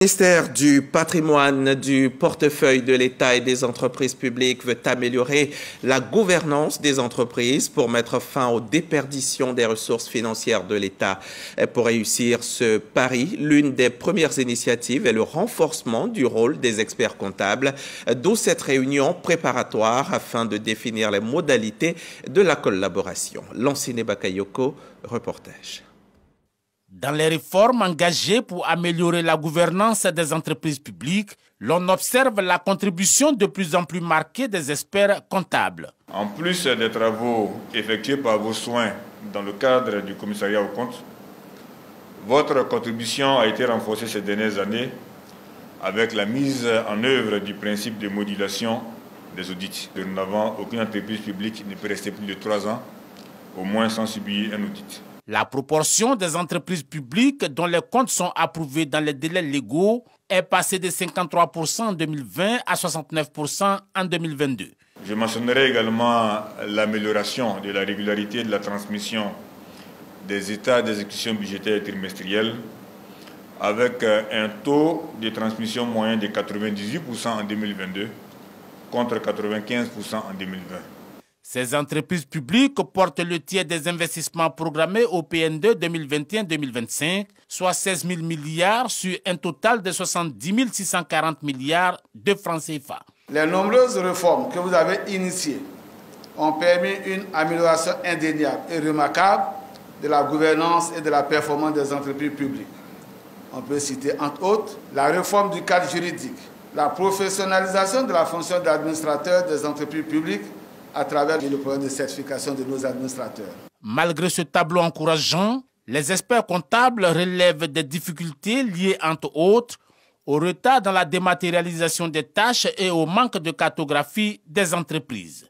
Le ministère du patrimoine, du portefeuille de l'État et des entreprises publiques veut améliorer la gouvernance des entreprises pour mettre fin aux déperditions des ressources financières de l'État. Pour réussir ce pari, l'une des premières initiatives est le renforcement du rôle des experts comptables, d'où cette réunion préparatoire afin de définir les modalités de la collaboration. Lanciné Bakayoko, reportage. Dans les réformes engagées pour améliorer la gouvernance des entreprises publiques, l'on observe la contribution de plus en plus marquée des experts comptables. En plus des travaux effectués par vos soins dans le cadre du commissariat aux comptes, votre contribution a été renforcée ces dernières années avec la mise en œuvre du principe de modulation des audits. Dorénavant, aucune entreprise publique ne peut rester plus de 3 ans, au moins sans subir un audit. La proportion des entreprises publiques dont les comptes sont approuvés dans les délais légaux est passée de 53% en 2020 à 69% en 2022. Je mentionnerai également l'amélioration de la régularité de la transmission des états d'exécution budgétaire trimestrielle avec un taux de transmission moyen de 98% en 2022 contre 95% en 2020. Ces entreprises publiques portent le tiers des investissements programmés au PN2 2021-2025, soit 16 000 milliards sur un total de 70 640 milliards de francs CFA. Les nombreuses réformes que vous avez initiées ont permis une amélioration indéniable et remarquable de la gouvernance et de la performance des entreprises publiques. On peut citer entre autres la réforme du cadre juridique, la professionnalisation de la fonction d'administrateur des entreprises publiques, à travers le programme de certification de nos administrateurs. Malgré ce tableau encourageant, les experts comptables relèvent des difficultés liées, entre autres, au retard dans la dématérialisation des tâches et au manque de cartographie des entreprises.